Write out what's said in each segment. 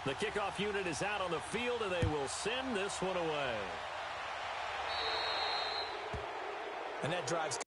The kickoff unit is out on the field, and they will send this one away. And that drives.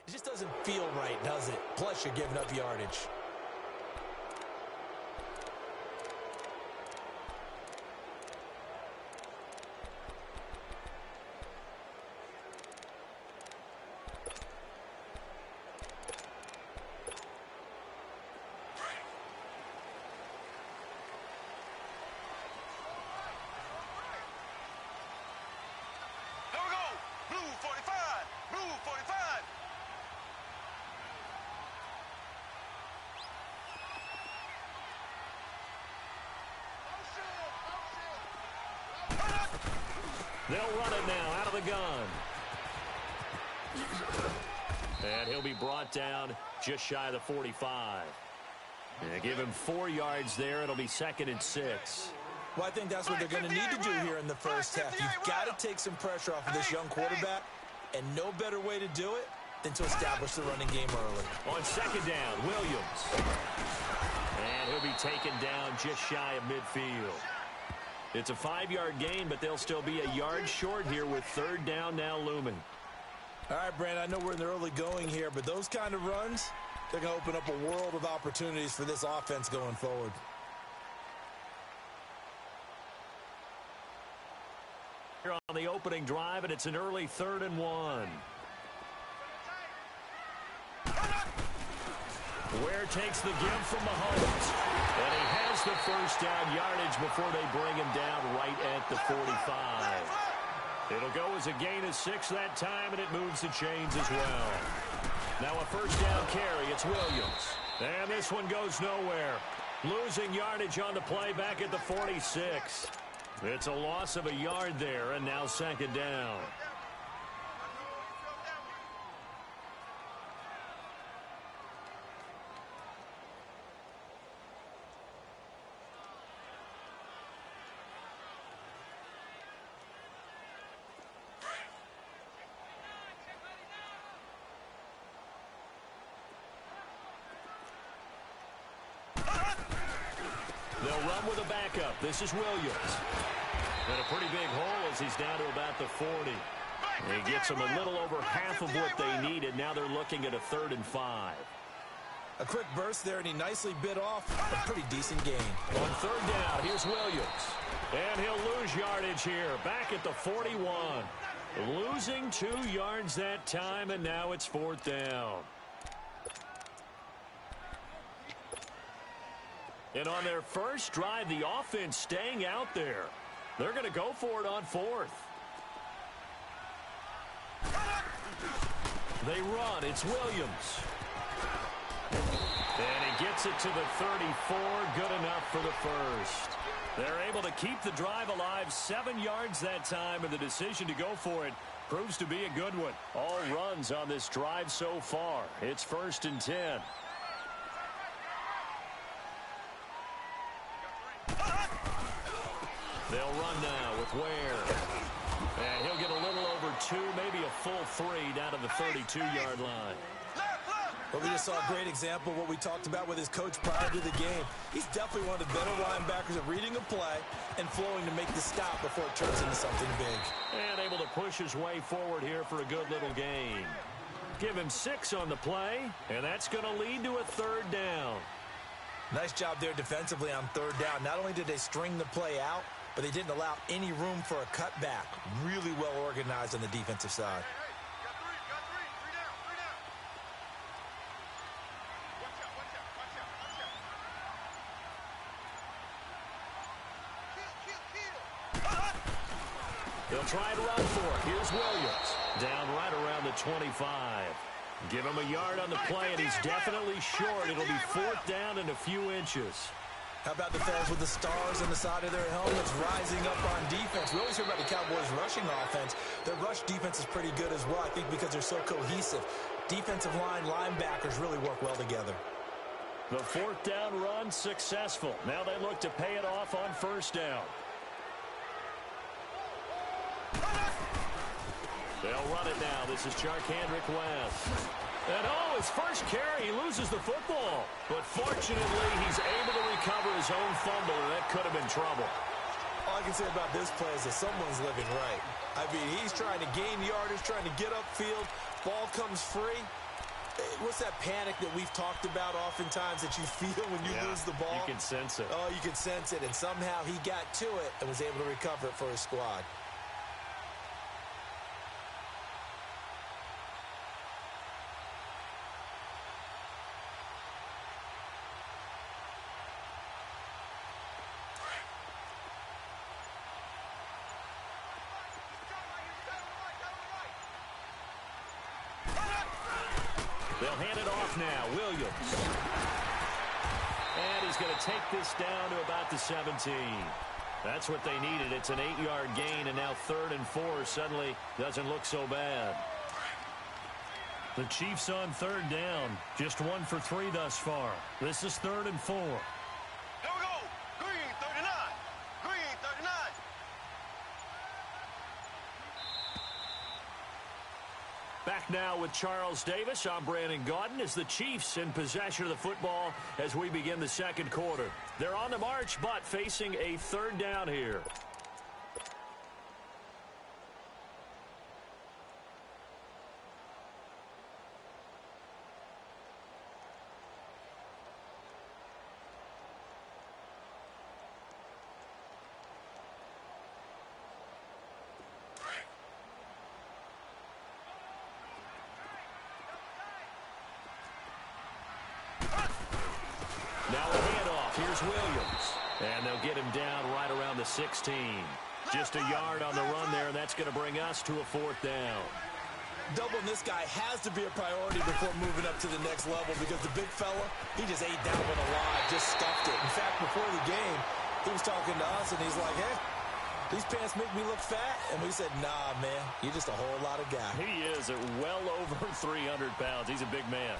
It just doesn't feel right, does it? Plus, you're giving up yardage. They'll run it now out of the gun. And he'll be brought down just shy of the 45. And give him 4 yards there. It'll be 2nd and 6. Well, I think that's what they're going to need to do here in the first half. You've got to take some pressure off of this young quarterback, and no better way to do it than to establish the running game early. On 2nd down, Williams. And he'll be taken down just shy of midfield. It's a 5-yard gain, but they'll still be a yard short here with 3rd down now looming. All right, Brandon, I know we're in the early going here, but those kind of runs, they're going to open up a world of opportunities for this offense going forward. Here on the opening drive, and it's an early 3rd and 1. Ware takes the give from Mahomes. And he has the first down yardage before they bring him down right at the 45. It'll go as a gain of 6 that time, and it moves the chains as well. Now a first down carry. It's Williams. And this one goes nowhere. Losing yardage on the play back at the 46. It's a loss of a yard there, and now 2nd down. They'll run with a backup. This is Williams. And a pretty big hole as he's down to about the 40. And he gets them a little over half of what they needed. Now they're looking at a 3rd and 5. A quick burst there, and he nicely bit off a pretty decent gain. On 3rd down, here's Williams. And he'll lose yardage here. Back at the 41. Losing 2 yards that time, and now it's 4th down. And on their first drive, the offense staying out there. They're going to go for it on 4th. They run. It's Williams. And he gets it to the 34. Good enough for the first. They're able to keep the drive alive. 7 yards that time, and the decision to go for it proves to be a good one. All runs on this drive so far. It's 1st and 10. They'll run now with Ware. And he'll get a little over 2, maybe a full 3 down to the 32-yard line. Well, we just saw a great example of what we talked about with his coach prior to the game. He's definitely one of the better linebackers at reading a play and flowing to make the stop before it turns into something big. And able to push his way forward here for a good little gain. Give him 6 on the play, and that's going to lead to a 3rd down. Nice job there defensively on 3rd down. Not only did they string the play out, but they didn't allow any room for a cutback. Really well organized on the defensive side. They'll try and run for it. Here's Williams. Down right around the 25. Give him a yard on the play, and he's definitely short. It'll be 4th down and a few inches. How about the fans with the stars on the side of their helmets rising up on defense? We always hear about the Cowboys' rushing offense. Their rush defense is pretty good as well, I think, because they're so cohesive. Defensive line, linebackers really work well together. The 4th down run successful. Now they look to pay it off on 1st down. They'll run it now. This is Charkandrick West. And his first carry, he loses the football. But fortunately, he's able to recover his own fumble, and that could have been trouble. All I can say about this play is that someone's living right. I mean, he's trying to gain yardage, trying to get upfield. Ball comes free. What's that panic that we've talked about oftentimes that you feel when you lose the ball? You can sense it. Oh, you can sense it. And somehow he got to it and was able to recover it for his squad. They'll hand it off now. Williams. And he's going to take this down to about the 17. That's what they needed. It's an 8-yard gain, and now 3rd and 4 suddenly doesn't look so bad. The Chiefs on 3rd down. Just 1 for 3 thus far. This is 3rd and 4. Here we go. Green 39. Green 39. Back now with Charles Davis. I'm Brandon Gaudin as the Chiefs in possession of the football as we begin the 2nd quarter. They're on the march, but facing a 3rd down here. Now a handoff. Here's Williams. And they'll get him down right around the 16. Just a yard on the run there, and that's going to bring us to a 4th down. Doubling this guy has to be a priority before moving up to the next level because the big fella, he just ate that one alive, just stuffed it. In fact, before the game, he was talking to us, and he's like, hey, these pants make me look fat. And we said, nah, man, you're just a whole lot of guy. He is at well over 300 pounds. He's a big man.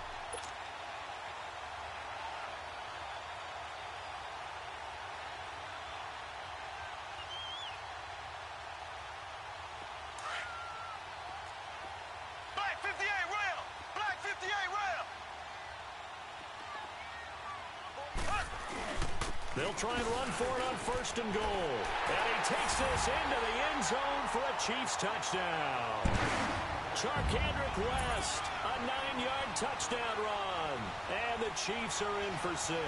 They'll try and run for it on 1st and goal. And he takes this into the end zone for a Chiefs touchdown. Charkandrick West, a 9-yard touchdown run. And the Chiefs are in for 6.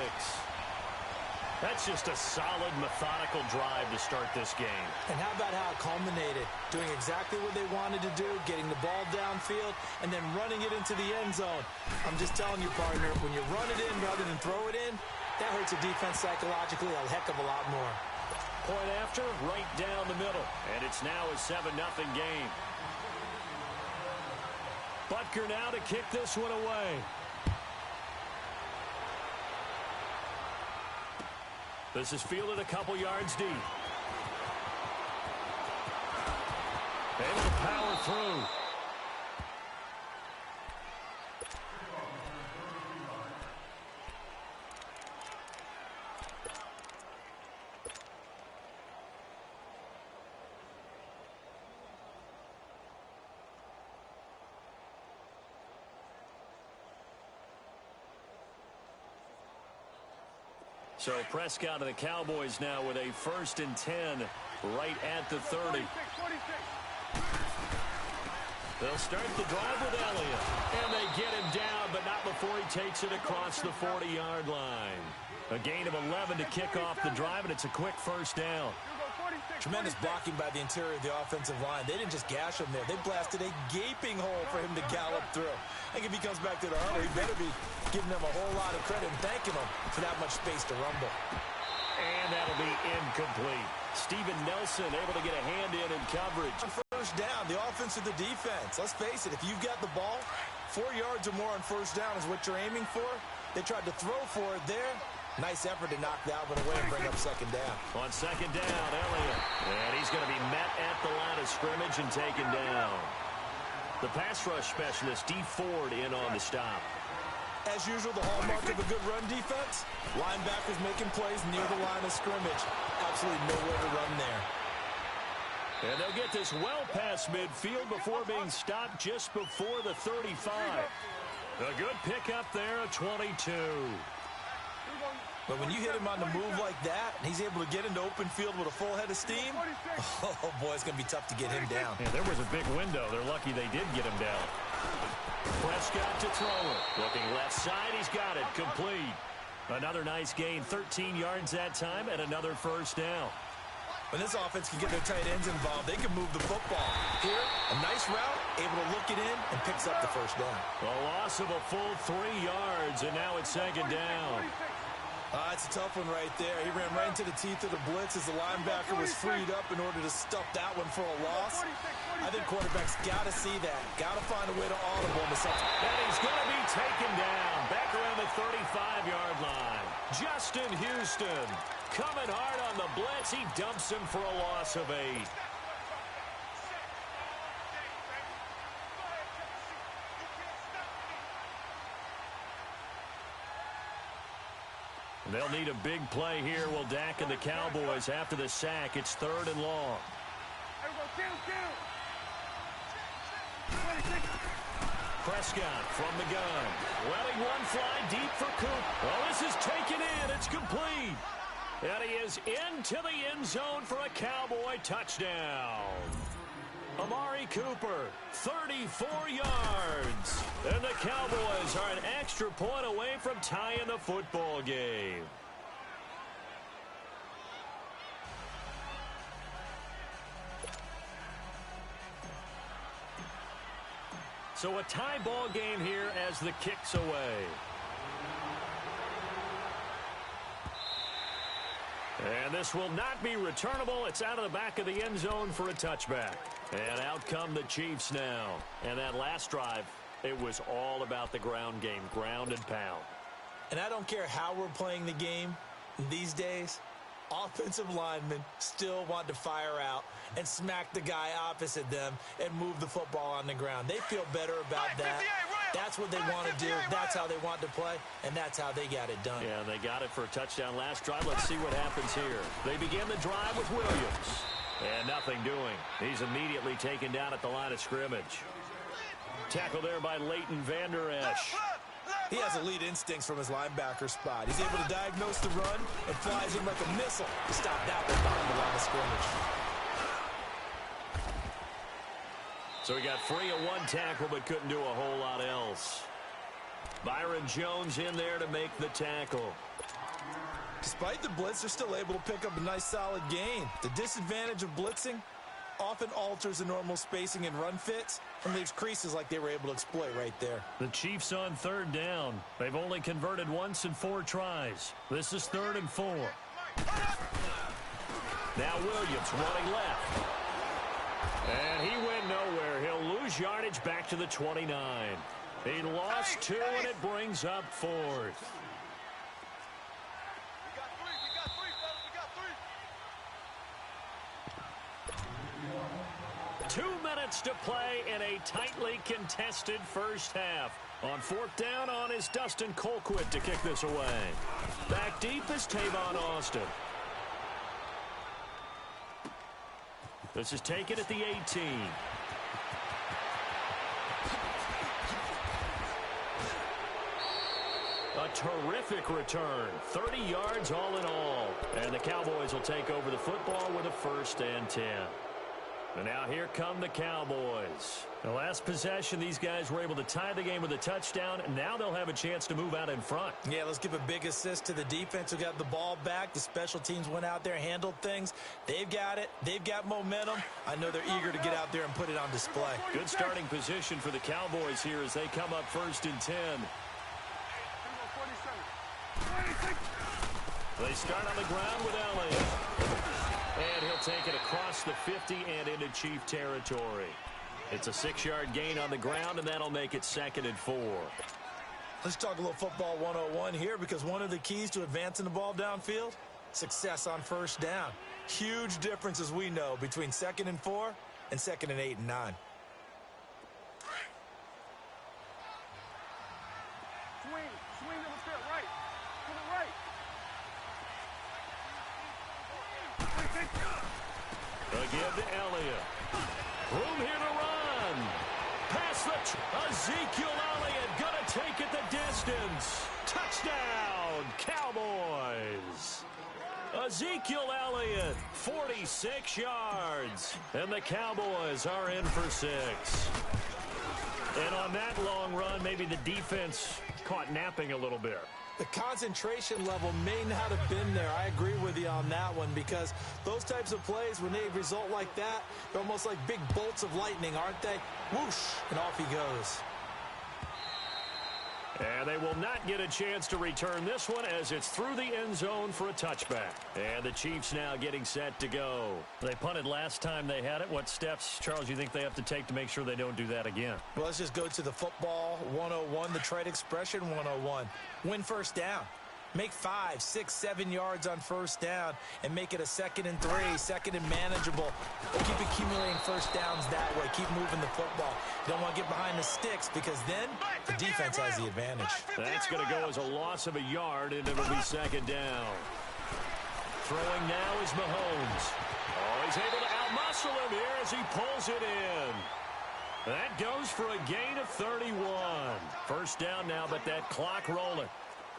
That's just a solid, methodical drive to start this game. And how about how it culminated? Doing exactly what they wanted to do, getting the ball downfield, and then running it into the end zone. I'm just telling you, partner, when you run it in rather than throw it in, that hurts a defense psychologically a heck of a lot more. Point after, right down the middle. And it's now a 7-0 game. Butker now to kick this one away. This is fielded a couple yards deep. Able to power through. So Prescott of the Cowboys now with a 1st and 10 right at the 30. They'll start the drive with Elliott. And they get him down, but not before he takes it across the 40-yard line. A gain of 11 to kick off the drive, and it's a quick 1st down. Tremendous blocking by the interior of the offensive line. They didn't just gash him there. They blasted a gaping hole for him to gallop through. I think if he comes back to the huddle, he better be giving them a whole lot of credit and thanking them for that much space to rumble. And that'll be incomplete. Steven Nelson able to get a hand in coverage. On 1st down, the offense or the defense. Let's face it, if you've got the ball, 4 yards or more on 1st down is what you're aiming for. They tried to throw for it there. Nice effort to knock that one away and bring up 2nd down. On 2nd down, Elliott. And he's going to be met at the line of scrimmage and taken down. The pass rush specialist, D. Ford, in on the stop. As usual, the hallmark of a good run defense, linebackers making plays near the line of scrimmage. Absolutely nowhere to run there. And they'll get this well past midfield before being stopped just before the 35. A good pickup there, a 22. But when you hit him on the move like that, and he's able to get into open field with a full head of steam, oh boy, it's going to be tough to get him down. Yeah, there was a big window. They're lucky they did get him down. Prescott to throw it. Looking left side, he's got it. Complete. Another nice gain, 13 yards that time, and another 1st down. When this offense can get their tight ends involved, they can move the football. Here, a nice route, able to look it in, and picks up the 1st down. A loss of a full 3 yards, and now it's 2nd down. It's a tough one right there. He ran right into the teeth of the blitz as the linebacker was freed up in order to stuff that one for a loss. I think quarterbacks got to see that. Got to find a way to audible into something. And he's going to be taken down back around the 35-yard line. Justin Houston coming hard on the blitz. He dumps him for a loss of 8. They'll need a big play here. Will Dak and the Cowboys after the sack. It's 3rd and long. Prescott from the gun. Letting one fly deep for Coop. Well, this is taken in. It's complete. And he is into the end zone for a Cowboy touchdown. Amari Cooper, 34 yards. And the Cowboys are an extra point away from tying the football game. So a tie ball game here as the kick's away. And this will not be returnable. It's out of the back of the end zone for a touchback. And out come the Chiefs now. And that last drive, it was all about the ground game, ground and pound. And I don't care how we're playing the game these days, offensive linemen still want to fire out and smack the guy opposite them and move the football on the ground. They feel better about that. That's what they want to do. That's how they want to play, and that's how they got it done. Yeah, they got it for a touchdown last drive. Let's see what happens here. They begin the drive with Williams. And nothing doing. He's immediately taken down at the line of scrimmage. Tackle there by Leighton Vander Esch. He has elite instincts from his linebacker spot. He's able to diagnose the run and flies in like a missile to stop that one behind the line of scrimmage. So he got free of one tackle but couldn't do a whole lot else. Byron Jones in there to make the tackle. Despite the blitz, they're still able to pick up a nice solid gain. The disadvantage of blitzing often alters the normal spacing and run fits and leaves creases like they were able to exploit right there. The Chiefs on 3rd down. They've only converted once in 4 tries. This is 3rd and 4. Now Williams running left. And he went nowhere. He'll lose yardage back to the 29. He lost 2, and it brings up 4th. 2 minutes to play in a tightly contested first half. On 4th down on is Dustin Colquitt to kick this away. Back deep is Tavon Austin. This is taken at the 18. A terrific return. 30 yards all in all. And the Cowboys will take over the football with a 1st and 10. And now here come the Cowboys. The last possession, these guys were able to tie the game with a touchdown, and now they'll have a chance to move out in front. Yeah, let's give a big assist to the defense who got the ball back. The special teams went out there, handled things. They've got it. They've got momentum. I know they're eager to get out there and put it on display. Good starting position for the Cowboys here as they come up 1st and 10. They start on the ground with Elliott. And he'll take it across the 50 and into Chief territory. It's a 6-yard gain on the ground, and that'll make it 2nd and 4. Let's talk a little football 101 here, because one of the keys to advancing the ball downfield, success on 1st down. Huge difference, as we know, between 2nd and 4 and 2nd and 8 and 9. Swing to the field, right. To the right. Again to Elliott. Room here to run. Pass the Ezekiel Elliott going to take it the distance. Touchdown, Cowboys. Ezekiel Elliott, 46 yards. And the Cowboys are in for 6. And on that long run, maybe the defense caught napping a little bit. The concentration level may not have been there. I agree with you on that one, because those types of plays, when they result like that, they're almost like big bolts of lightning, aren't they? Whoosh, and off he goes. And they will not get a chance to return this one as it's through the end zone for a touchback. And the Chiefs now getting set to go. They punted last time they had it. What steps, Charles, you think they have to take to make sure they don't do that again? Well, let's just go to the football 101, the trade expression 101. Win 1st down. Make 5, 6, 7 yards on 1st down and make it a 2nd and 3, 2nd and manageable. Keep accumulating 1st downs that way. Keep moving the football. You don't want to get behind the sticks, because then the defense has the advantage. That's going to go as a loss of a yard, and it'll be 2nd down. Throwing now is Mahomes. Oh, he's able to outmuscle him here as he pulls it in. That goes for a gain of 31. 1st down now, but that clock rolling.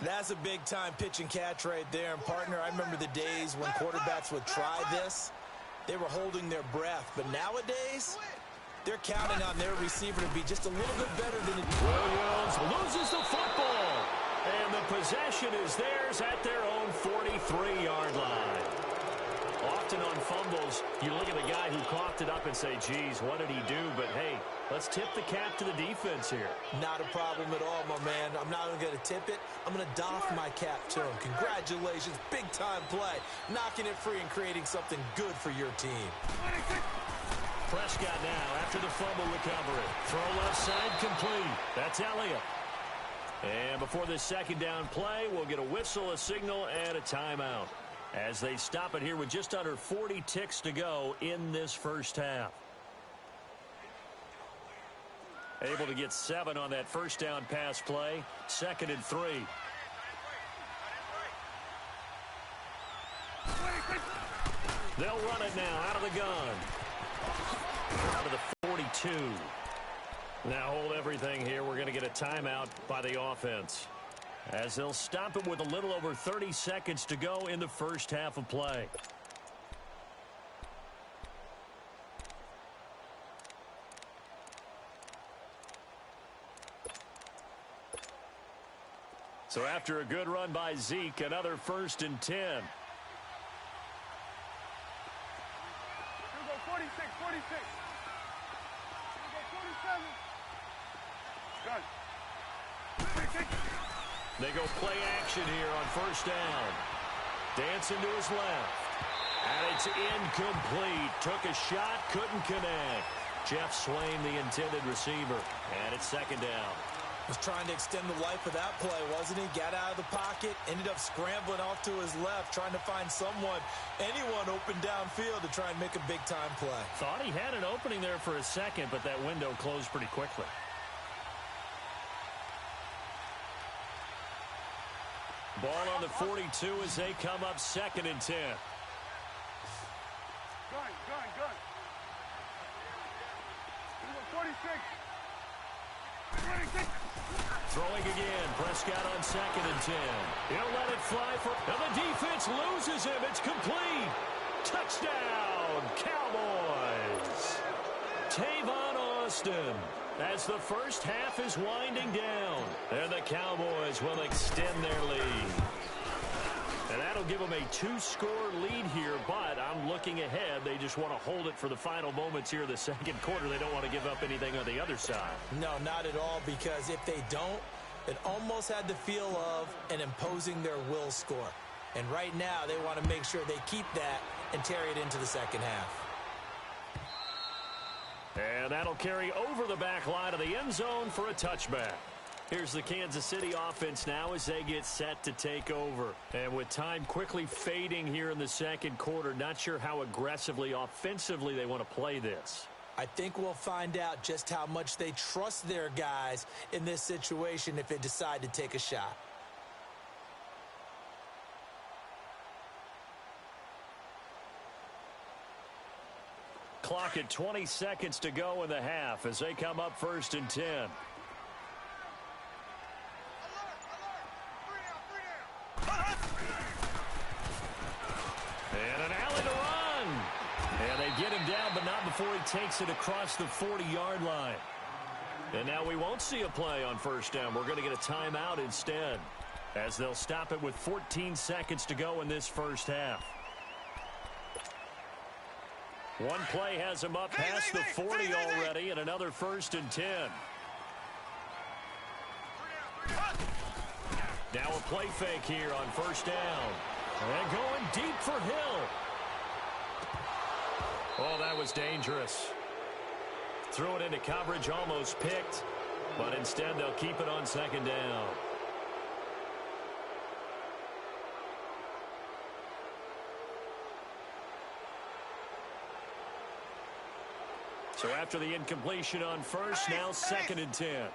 That's a big-time pitch and catch right there. And, partner, I remember the days when quarterbacks would try this. They were holding their breath. But nowadays, they're counting on their receiver to be just a little bit better than it. Williams loses the football. And the possession is theirs at their own 43-yard line. Often on fumbles, you look at the guy who coughed it up and say, geez, what did he do? But, hey, let's tip the cap to the defense here. Not a problem at all, my man. I'm not even going to tip it. I'm going to doff my cap to him. Congratulations. Big-time play. Knocking it free and creating something good for your team. Prescott now after the fumble recovery. Throw left side complete. That's Elliott. And before this 2nd down play, we'll get a whistle, a signal, and a timeout, as they stop it here with just under 40 ticks to go in this 1st half. Able to get 7 on that 1st down pass play. 2nd and 3. They'll run it now out of the gun. Out of the 42. Now hold everything here. We're going to get a timeout by the offense, as they'll stop it with a little over 30 seconds to go in the 1st half of play. So after a good run by Zeke, another 1st and 10. Here we go, 46, 46. Here we go, 47. Gun. They go play action here on 1st down. Dancing to his left. And it's incomplete. Took a shot, couldn't connect. Jeff Swain, the intended receiver. And it's 2nd down. Was trying to extend the life of that play, wasn't he? Got out of the pocket, ended up scrambling off to his left, trying to find anyone open downfield to try and make a big-time play. Thought he had an opening there for a second, but that window closed pretty quickly. Ball on the 42 as they come up 2nd and 10. Gun. Here we go, 46. Throwing again. Prescott on 2nd and 10. He'll let it fly for... And the defense loses him. It's complete. Touchdown, Cowboys. Tavon Austin, as the first half is winding down. And the Cowboys will extend their lead. And that'll give them a 2-score lead here, but I'm looking ahead. They just want to hold it for the final moments here of the second quarter. They don't want to give up anything on the other side. No, not at all, because if they don't, it almost had the feel of an imposing their will score. And right now, they want to make sure they keep that and carry it into the second half. And that'll carry over the back line of the end zone for a touchback. Here's the Kansas City offense now as they get set to take over. And with time quickly fading here in the second quarter, not sure how aggressively, offensively they want to play this. I think we'll find out just how much they trust their guys in this situation if they decide to take a shot. Clock at 20 seconds to go in the half as they come up 1st and 10. And an alley to run. And they get him down, but not before he takes it across the 40-yard line. And now we won't see a play on 1st down. We're going to get a timeout instead, as they'll stop it with 14 seconds to go in this first half. One play has him up past the 40 already, and another 1st and 10. Now a play fake here on 1st down. And going deep for Hill. Oh, that was dangerous. Threw it into coverage, almost picked. But instead, they'll keep it on 2nd down. So after the incompletion on 1st, now 2nd and 10.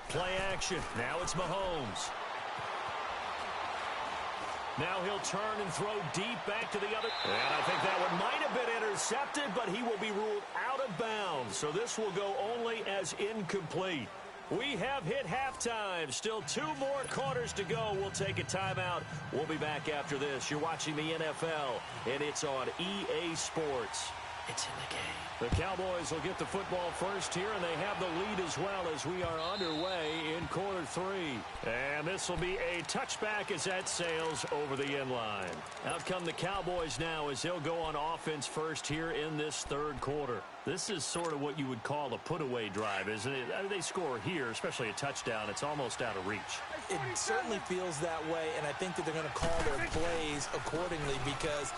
Play action. Now it's Mahomes. Now he'll turn and throw deep back to the other. And I think that one might have been intercepted, but he will be ruled out of bounds. So this will go only as incomplete. We have hit halftime. Still 2 more quarters to go. We'll take a timeout. We'll be back after this. You're watching the NFL, and it's on EA Sports. It's in the game. The Cowboys will get the football first here, and they have the lead as well as we are underway in quarter 3. And this will be a touchback as that sails over the end line. Out come the Cowboys now as they'll go on offense first here in this 3rd quarter. This is sort of what you would call a put-away drive, isn't it? They score here, especially a touchdown. It's almost out of reach. It certainly feels that way, and I think that they're going to call their plays accordingly, because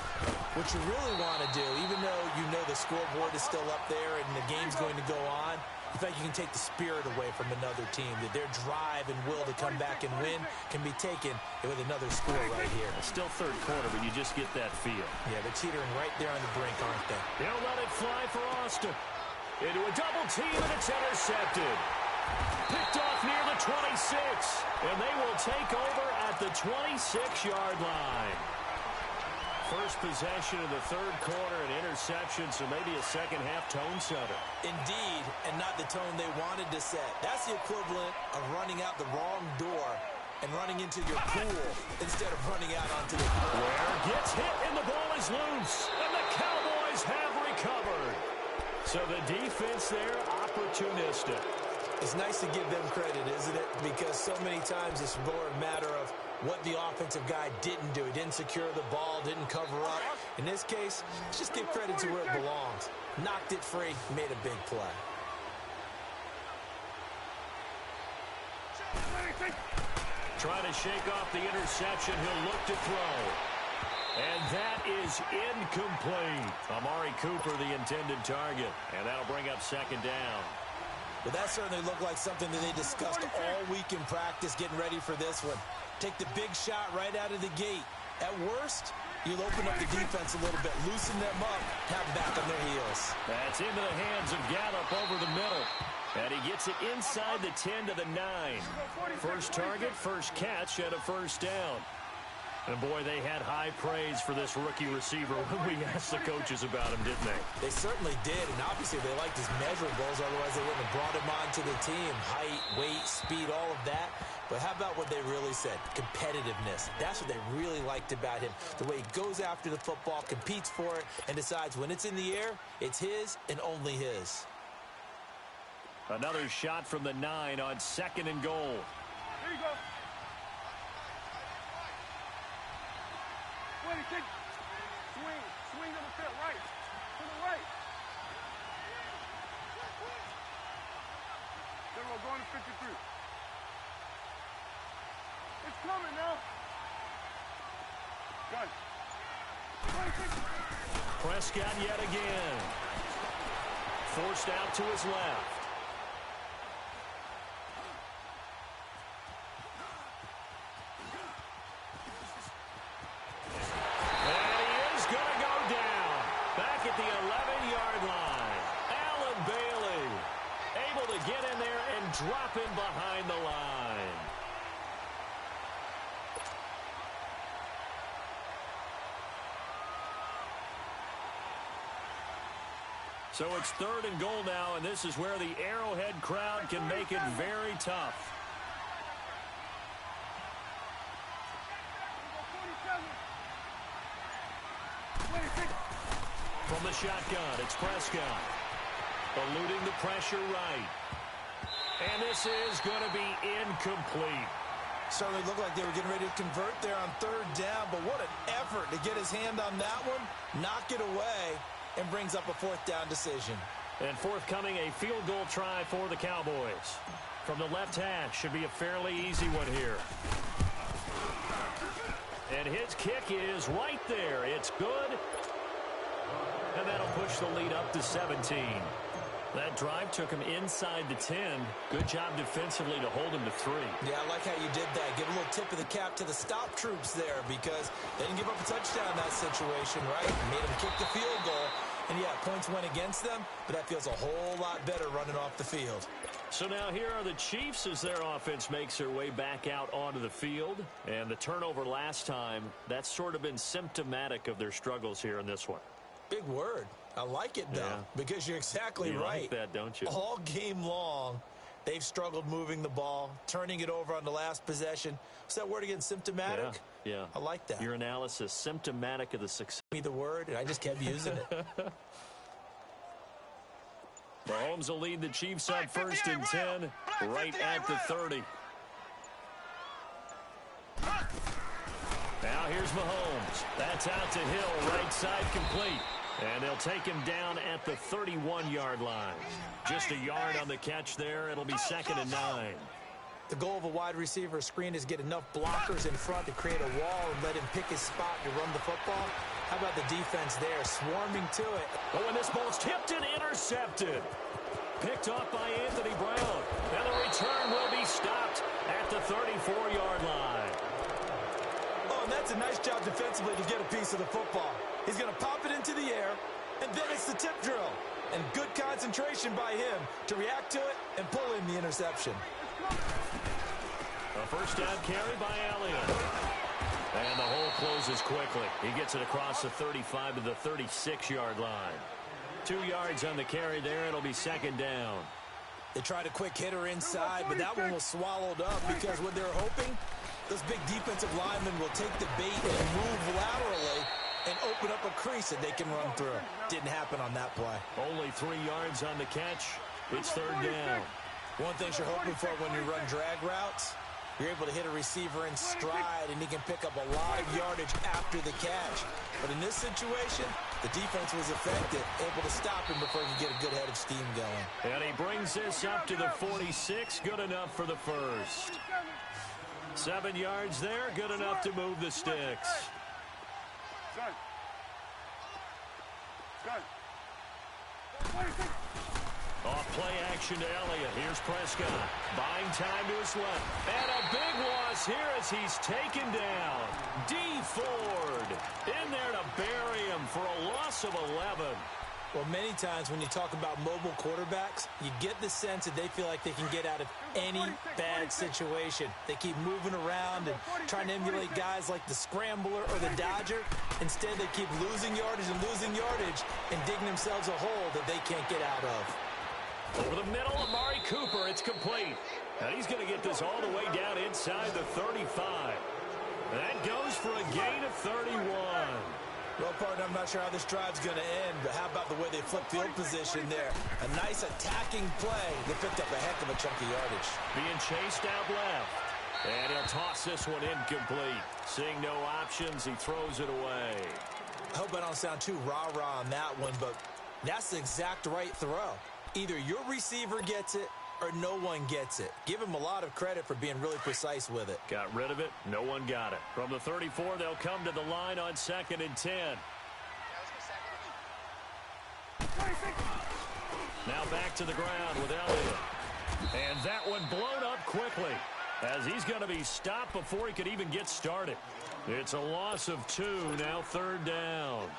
what you really want to do, even though you know the scoreboard is still up there and the game's going to go on, in fact, you can take the spirit away from another team, that their drive and will to come back and win can be taken with another score right here. It's still 3rd quarter, but you just get that feel. Yeah, they're teetering right there on the brink, aren't they? He'll let it fly for Austin. Into a double team, and it's intercepted. Picked off near the 26, and they will take over at the 26-yard line. First possession of the 3rd quarter, an interception, so maybe a second-half tone setter. Indeed, and not the tone they wanted to set. That's the equivalent of running out the wrong door and running into your pool instead of running out onto the court. Ware gets hit, and the ball is loose, and the Cowboys have recovered. So the defense there, opportunistic. It's nice to give them credit, isn't it? Because so many times it's more a matter of what the offensive guy didn't do. He didn't secure the ball, didn't cover up. In this case, just give credit to where it belongs. Knocked it free, made a big play. Trying to shake off the interception. He'll look to throw. And that is incomplete. Amari Cooper, the intended target. And that'll bring up 2nd down. Well, that certainly looked like something that they discussed all week in practice, getting ready for this one. Take the big shot right out of the gate. At worst, You'll open up the defense a little bit, loosen them up, have them back on their heels. That's into the hands of Gallup over the middle. And he gets it inside the 10 to the 9. First target, first catch, and a first down. And, boy, they had high praise for this rookie receiver when we asked the coaches about him, didn't they? They certainly did, and obviously they liked his measurables, otherwise they wouldn't have brought him onto the team. Height, weight, speed, all of that. But how about what they really said? Competitiveness. That's what they really liked about him. The way he goes after the football, competes for it, and decides when it's in the air, it's his and only his. Another shot from the 9 on 2nd and goal. Here you go. 26. Swing to the field, right. To the right. There we go, going to 53. It's coming now. Gun. 26. Prescott yet again. Forced out to his left. At the 11-yard line, Allen Bailey able to get in there and drop him behind the line. So it's 3rd and goal now, and this is where the Arrowhead crowd can make it very tough. From the shotgun, it's Prescott. Eluding the pressure right. And this is going to be incomplete. Certainly looked like they were getting ready to convert there on 3rd down, but what an effort to get his hand on that one, knock it away, and brings up a 4th down decision. And forthcoming, a field goal try for the Cowboys. From the left hash, should be a fairly easy one here. And his kick is right there. It's good. And that'll push the lead up to 17. That drive took him inside the 10. Good job defensively to hold him to 3. Yeah, I like how you did that. Give a little tip of the cap to the stop troops there because they didn't give up a touchdown in that situation, right? Made them kick the field goal. And, yeah, points went against them, but that feels a whole lot better running off the field. So now here are the Chiefs as their offense makes their way back out onto the field. And the turnover last time, that's sort of been symptomatic of their struggles here in this one. Big word. I like it, though, because you're exactly right. You like that, don't you? All game long, they've struggled moving the ball, turning it over on the last possession. What's that word again, symptomatic? Yeah. I like that. Your analysis, symptomatic of the success. Me the word, and I just kept using it. Mahomes will lead the Chiefs up 1st and 10, right at the 30. Now here's Mahomes. That's out to Hill, right side complete. And they'll take him down at the 31-yard line. Just a yard on the catch there. It'll be 2nd and 9. The goal of a wide receiver screen is get enough blockers in front to create a wall and let him pick his spot to run the football. How about the defense there, swarming to it? Oh, and this ball's tipped and intercepted. Picked off by Anthony Brown. And the return will be stopped at the 34-yard line. Oh, and that's a nice job defensively to get a piece of the football. He's going to pop it into the air, and then it's the tip drill. And good concentration by him to react to it and pull in the interception. A first down carry by Elliott. And the hole closes quickly. He gets it across the 35 to the 36-yard line. 2 yards on the carry there. It'll be 2nd down. They tried a quick hitter inside, but that one was swallowed up because what they're hoping, those big defensive linemen will take the bait and move laterally and open up a crease that they can run through. Didn't happen on that play. Only 3 yards on the catch. It's 3rd down. One thing you're hoping for when you run drag routes, you're able to hit a receiver in stride, and he can pick up a lot of yardage after the catch. But in this situation, the defense was effective, able to stop him before he could get a good head of steam going. And he brings this up to the 46. Good enough for the first. 7 yards there. Good enough to move the sticks. Off play action to Elliott. Here's Prescott. Buying time to his left. And a big loss here as he's taken down. D. Ford in there to bury him for a loss of 11. Well, many times when you talk about mobile quarterbacks, you get the sense that they feel like they can get out of any bad situation. They keep moving around and trying to emulate guys like the Scrambler or the Dodger. Instead, they keep losing yardage and digging themselves a hole that they can't get out of. Over the middle, Amari Cooper. It's complete. And he's going to get this all the way down inside the 35. That goes for a gain of 31. Well, partner, I'm not sure how this drive's going to end, but how about the way they flip field position there? A nice attacking play. They picked up a heck of a chunk of yardage. Being chased out left. And he'll toss this one incomplete. Seeing no options, he throws it away. I hope I don't sound too rah-rah on that one, but that's the exact right throw. Either your receiver gets it or no one gets it. Give him a lot of credit for being really precise with it. Got rid of it. No one got it. From the 34, they'll come to the line on 2nd and 10. Now back to the ground with Elliott. And that one blown up quickly as he's going to be stopped before he could even get started. It's a loss of 2, now 3rd down.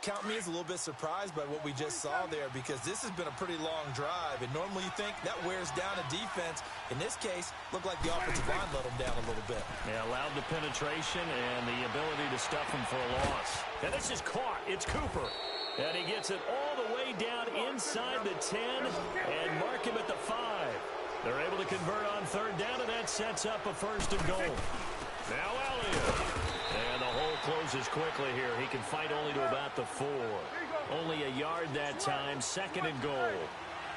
Count me as a little bit surprised by what we just saw there because this has been a pretty long drive, and normally you think that wears down a defense. In this case, looked like the offensive line let them down a little bit. Yeah, allowed the penetration and the ability to stuff him for a loss. And this is caught. It's Cooper. And he gets it all the way down inside the 10 and mark him at the 5. They're able to convert on 3rd down, and that sets up a 1st and goal. Now Elliott. And the hole closes quickly here. He can fight only to about the 4. Only a yard that time, 2nd and goal.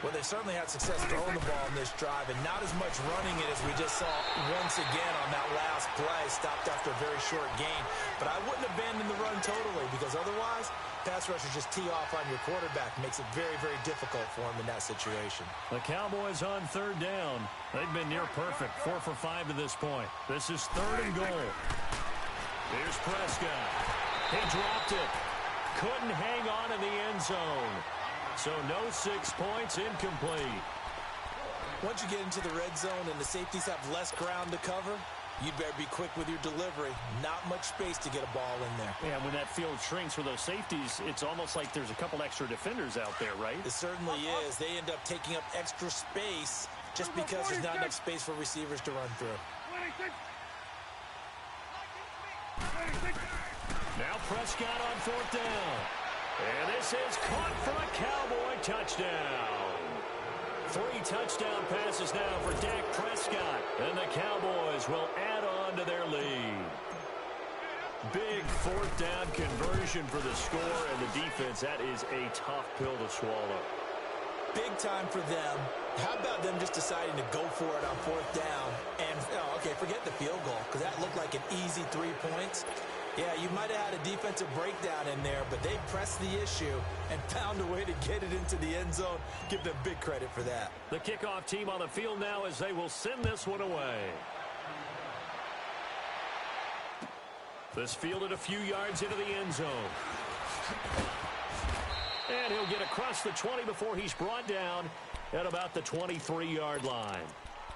Well, they certainly had success throwing the ball in this drive, and not as much running it as we just saw once again on that last play. Stopped after a very short gain. But I wouldn't abandon the run totally because otherwise, pass rushers just tee off on your quarterback. Makes it very, very difficult for him in that situation. The Cowboys on 3rd down. They've been near perfect, 4 for 5 to this point. This is 3rd and goal. Here's Prescott. He dropped it. Couldn't hang on in the end zone. So no 6 points, incomplete. Once you get into the red zone and the safeties have less ground to cover, you'd better be quick with your delivery. Not much space to get a ball in there. Yeah, when that field shrinks for those safeties, it's almost like there's a couple extra defenders out there, right? It certainly is. They end up taking up extra space just because there's not enough space for receivers to run through. Now Prescott on 4th down. And this is caught for a Cowboy touchdown. 3 touchdown passes now for Dak Prescott. And the Cowboys will add on to their lead. Big 4th down conversion for the score and the defense. That is a tough pill to swallow. Big time for them. How about them just deciding to go for it on 4th down? And, okay, forget the field goal because that looked like an easy 3 points. Yeah, you might have had a defensive breakdown in there, but they pressed the issue and found a way to get it into the end zone. Give them big credit for that. The kickoff team on the field now as they will send this one away. This fielded a few yards into the end zone. And he'll get across the 20 before he's brought down at about the 23-yard line.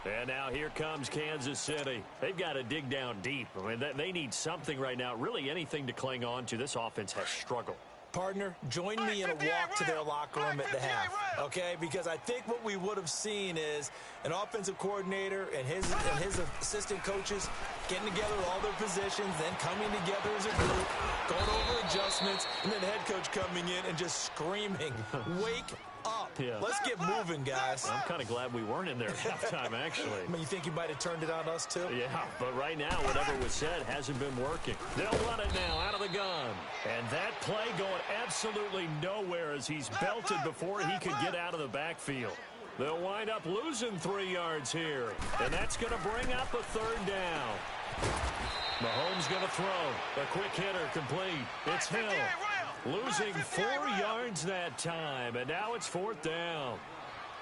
And now here comes Kansas City. They've got to dig down deep. I mean, they need something right now, really anything to cling on to. This offense has struggled. Partner, join me in a walk to their locker room at the half, okay? Because I think what we would have seen is an offensive coordinator and his assistant coaches getting together with all their positions, then coming together as a group, going over adjustments, and then the head coach coming in and just screaming, wake up. Yeah. Let's get moving, guys. I'm kind of glad we weren't in there at halftime, actually. I mean, you think you might have turned it on us, too? Yeah, but right now, whatever was said hasn't been working. They'll run it now out of the gun. And that play going absolutely nowhere as he's belted before he could get out of the backfield. They'll wind up losing 3 yards here. And that's going to bring up a 3rd down. Mahomes going to throw. A quick hitter complete. It's Hill. Losing 4 yards that time, and now it's 4th down.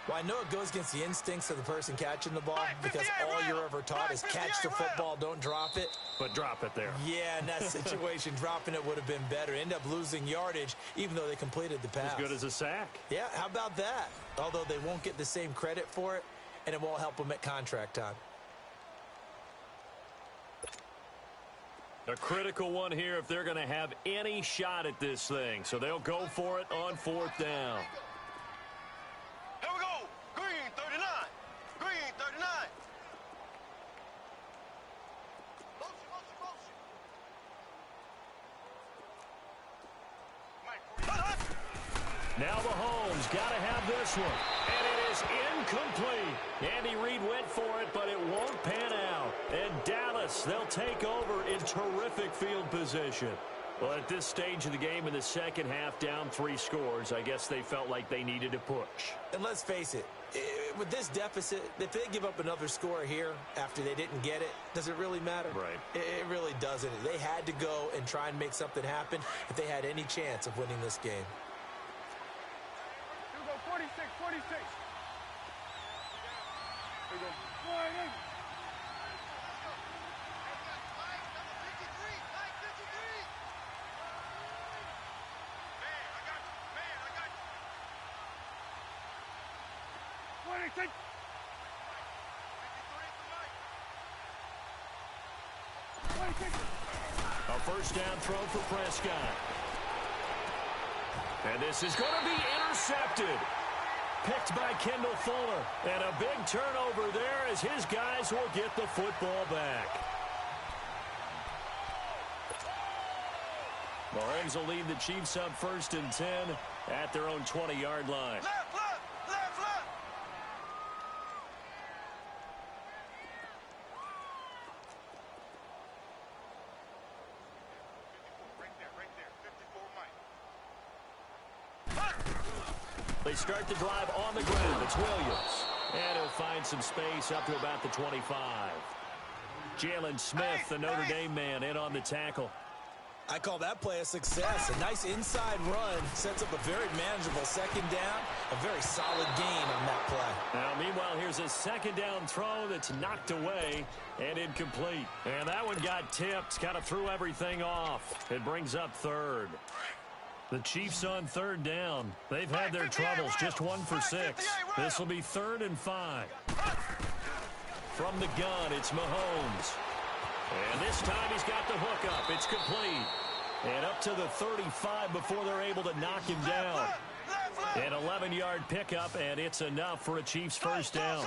Well, I know it goes against the instincts of the person catching the ball because all you're ever taught is catch the football, don't drop it. But drop it there. Yeah, in that situation, dropping it would have been better. End up losing yardage, even though they completed the pass. As good as a sack. Yeah, how about that? Although they won't get the same credit for it, and it won't help them at contract time. A critical one here if they're going to have any shot at this thing. So they'll go for it on 4th down. Here we go. Green 39. Green 39. Motion, motion, motion. Now Mahomes got to have this one. And it is incomplete. Andy Reid went for it, but it won't pan out. And Dallas, they'll take over in terrific field position. Well, at this stage of the game in the second half, down 3 scores, I guess they felt like they needed to push. And let's face it, with this deficit, if they give up another score here after they didn't get it, does it really matter? Right. It really doesn't. They had to go and try and make something happen if they had any chance of winning this game. 46, 46. There you go. A first down throw for Prescott. And this is going to be intercepted. Picked by Kendall Fuller. And a big turnover there as his guys will get the football back. Mahomes will lead the Chiefs up 1st and 10 at their own 20-yard line. Left, left, left, left. They start the drive on the ground. It's Williams. And he'll find some space up to about the 25. Jalen Smith, the Notre Dame man, in on the tackle. I call that play a success. A nice inside run sets up a very manageable second down. A very solid gain on that play. Now, meanwhile, here's a second down throw that's knocked away and incomplete. And that one got tipped. Kind of threw everything off. It brings up 3rd. The Chiefs on 3rd down. They've had their troubles. Just 1 for 6. This will be 3rd and 5. From the gun, it's Mahomes. And this time he's got the hook up. It's complete. And up to the 35 before they're able to knock him down. An 11-yard pickup, and it's enough for a Chiefs first down.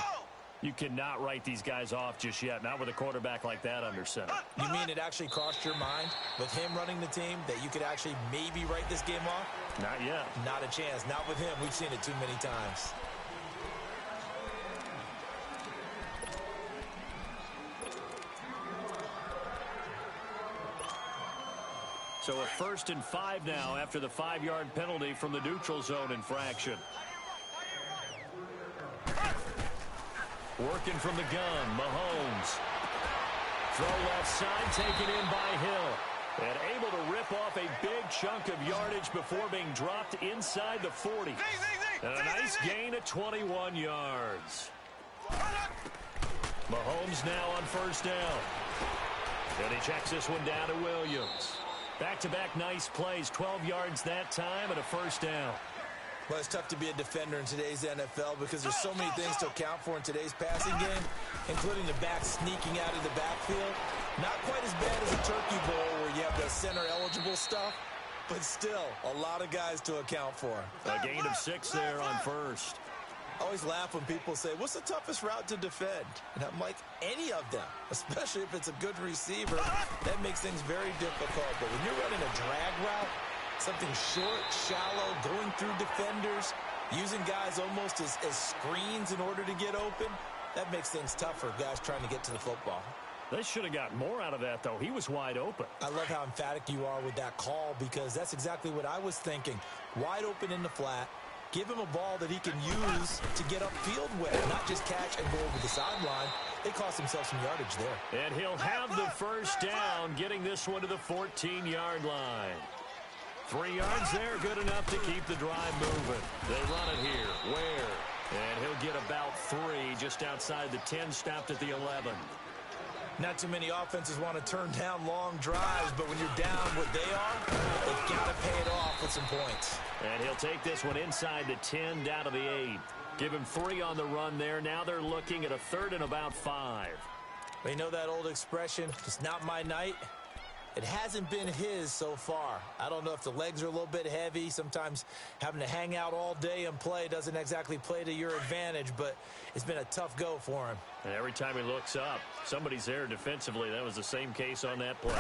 You cannot write these guys off just yet, not with a quarterback like that under center. You mean it actually crossed your mind with him running the team that you could actually maybe write this game off? Not yet. Not a chance. Not with him. We've seen it too many times. So a 1st and 5 now after the 5-yard penalty from the neutral zone infraction. Working from the gun, Mahomes. Throw left side, taken in by Hill. And able to rip off a big chunk of yardage before being dropped inside the 40. And a nice gain of 21 yards. Mahomes now on 1st down. And he checks this one down to Williams. Back-to-back nice plays, 12 yards that time and a 1st down. Well, it's tough to be a defender in today's NFL because there's so many things to account for in today's passing game, including the back sneaking out of the backfield. Not quite as bad as a turkey bowl where you have the center-eligible stuff, but still a lot of guys to account for. A gain of 6 there on 1st. I always laugh when people say, what's the toughest route to defend? And I'm like, any of them, especially if it's a good receiver. That makes things very difficult. But when you're running a drag route, something short, shallow, going through defenders, using guys almost as screens in order to get open, that makes things tough for guys trying to get to the football. They should have got more out of that, though. He was wide open. I love how emphatic you are with that call because that's exactly what I was thinking. Wide open in the flat. Give him a ball that he can use to get upfield with, not just catch and go over the sideline. They cost themselves some yardage there. And he'll have the 1st down, getting this one to the 14-yard line. 3 yards there, good enough to keep the drive moving. They run it here. Ware. And he'll get about 3 just outside the 10, stopped at the 11. Not too many offenses want to turn down long drives, but when you're down what they are, they've got to pay it off with some points. And he'll take this one inside the 10, down to the 8. Give him 3 on the run there. Now they're looking at a 3rd and about 5. They know that old expression, it's not my night. It hasn't been his so far. I don't know if the legs are a little bit heavy. Sometimes having to hang out all day and play doesn't exactly play to your advantage, but it's been a tough go for him. And every time he looks up, somebody's there defensively. That was the same case on that play.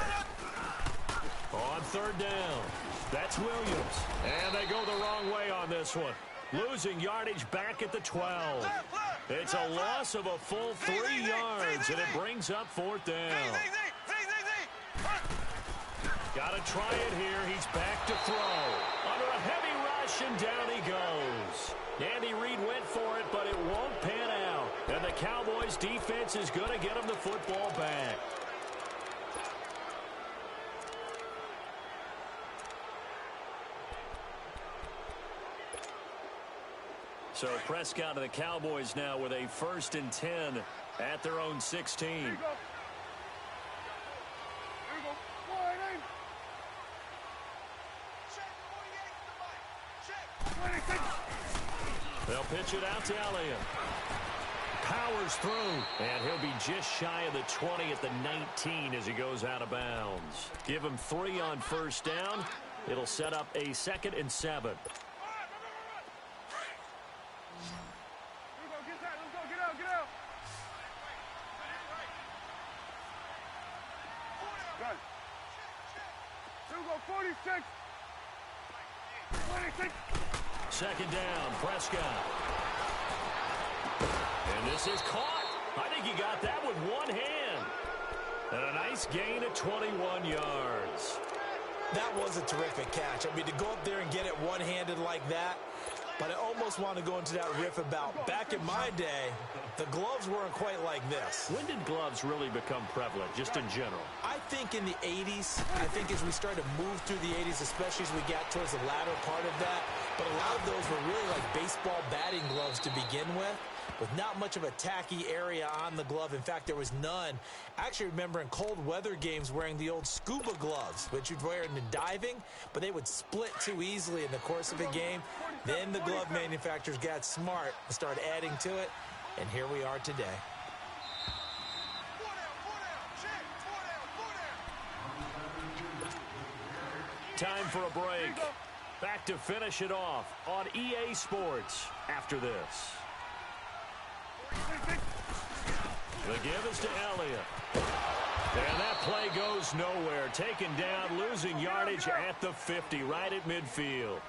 On third down, that's Williams. And they go the wrong way on this one. Losing yardage back at the 12. It's a loss of a full 3 yards, and it brings up fourth down. Got to try it here. He's back to throw. Under a heavy rush, and down he goes. Andy Reid went for it, but it won't pan out. And the Cowboys' defense is going to get him the football back. So Prescott and the Cowboys now with a 1st and 10 at their own 16. Here you go. Warning. Check. 26. They'll pitch it out to Elliott. Powers through, and he'll be just shy of the 20 at the 19 as he goes out of bounds. Give him 3 on first down. It'll set up a 2nd and 7. Good. 26. 26. 2nd down, Prescott. And this is caught. I think he got that with one hand. And a nice gain of 21 yards. That was a terrific catch. I mean, to go up there and get it one-handed like that, but I almost want to go into that riff about back in my day, the gloves weren't quite like this. When did gloves really become prevalent, just in general? I think in the 80s. I think as we started to move through the 80s, especially as we got towards the latter part of that. But a lot of those were really like baseball batting gloves to begin with not much of a tacky area on the glove. In fact, there was none. I actually remember in cold weather games wearing the old scuba gloves, which you'd wear in the diving, but they would split too easily in the course of a game. Then the glove manufacturers got smart and started adding to it, and here we are today. Time for a break. Back to finish it off on EA Sports after this. The give is to Elliott. And that play goes nowhere. Taken down, losing yardage at the 50, right at midfield.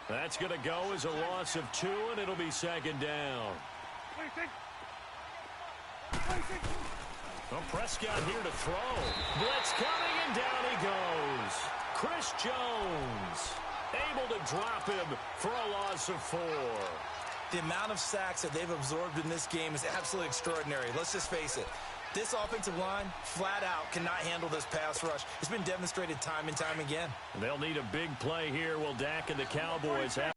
That's going to go as a loss of 2, and it'll be 2nd down. Well, Prescott here to throw. Blitz coming, and down he goes. Chris Jones able to drop him for a loss of 4. The amount of sacks that they've absorbed in this game is absolutely extraordinary. Let's just face it. This offensive line, flat out, cannot handle this pass rush. It's been demonstrated time and time again. They'll need a big play here. Will Dak and the Cowboys have?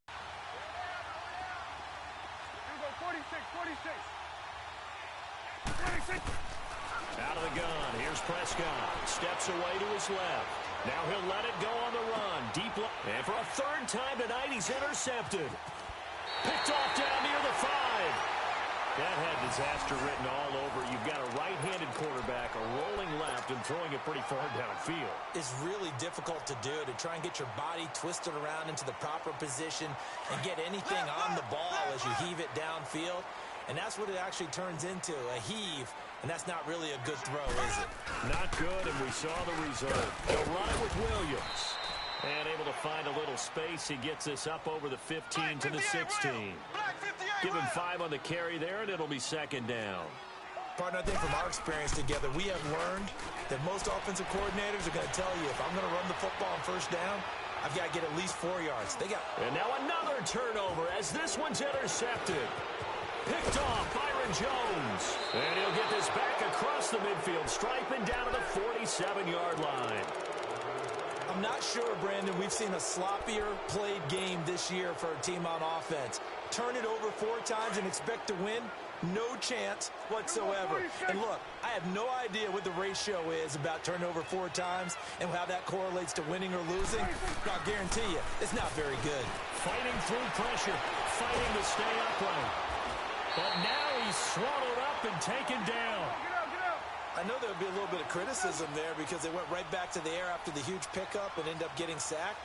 46. Out of the gun. Here's Prescott. Steps away to his left. Now he'll let it go on the run. Deep left. And for a 3rd time tonight, he's intercepted. Picked off down near the 5. That had disaster written all over. You've got a right-handed quarterback, a rolling left, and throwing it pretty far downfield. It's really difficult to do, to try and get your body twisted around into the proper position and get anything on the ball as you heave it downfield. And that's what it actually turns into, a heave. And that's not really a good throw, is it? Not good, and we saw the result. They'll run it with Williams. And able to find a little space. He gets this up over the 15 to the 16. Give him 5 on the carry there, and it'll be 2nd down. Partner, I think from our experience together, we have learned that most offensive coordinators are going to tell you, if I'm going to run the football on 1st down, I've got to get at least 4 yards. And now another turnover as this one's intercepted. Picked off Byron Jones. And he'll get this back across the midfield, striping down to the 47-yard line. I'm not sure, Brandon, we've seen a sloppier played game this year for a team on offense. Turn it over 4 times and expect to win? No chance whatsoever. And look, I have no idea what the ratio is about turnover 4 times and how that correlates to winning or losing. But I'll guarantee you, it's not very good. Fighting through pressure, fighting to stay upright. But now he's swallowed up and taken down. I know there would be a little bit of criticism there because they went right back to the air after the huge pickup and ended up getting sacked.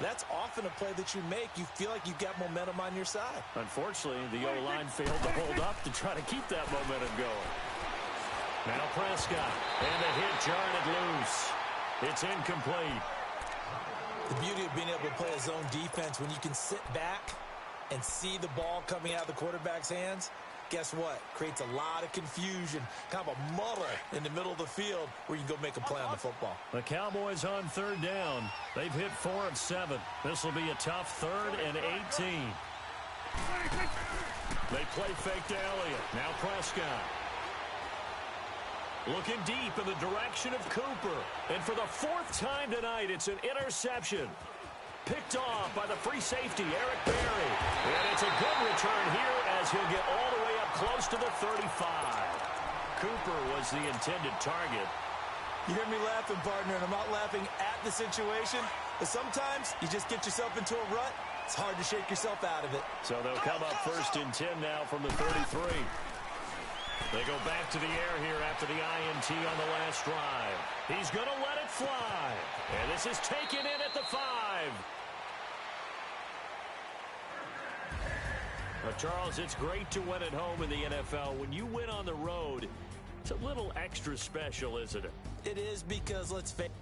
That's often a play that you make. You feel like you've got momentum on your side. Unfortunately, the O-line failed to hold up to try to keep that momentum going. Now Prescott, and a hit jarred it loose. It's incomplete. The beauty of being able to play a zone defense when you can sit back and see the ball coming out of the quarterback's hands, guess what? Creates a lot of confusion, kind of a muddle in the middle of the field where you can go make a play on the football. The Cowboys on third down. They've hit 4 of 7. This will be a tough 3rd and 18. They play fake to Elliott. Now Prescott. Looking deep in the direction of Cooper. And for the 4th time tonight, it's an interception. Picked off by the free safety, Eric Berry. And it's a good return here as he'll get all the way up close to the 35. Cooper was the intended target. You hear me laughing, partner, and I'm not laughing at the situation, but sometimes you just get yourself into a rut. It's hard to shake yourself out of it. So they'll come up 1st and 10 now from the 33. They go back to the air here after the INT on the last drive. He's going to let it fly. And this is taken in at the 5. Charles, it's great to win at home in the NFL. When you win on the road, it's a little extra special, isn't it? It is because, let's face it.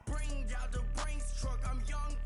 Bring out the Brinks truck. I'm young,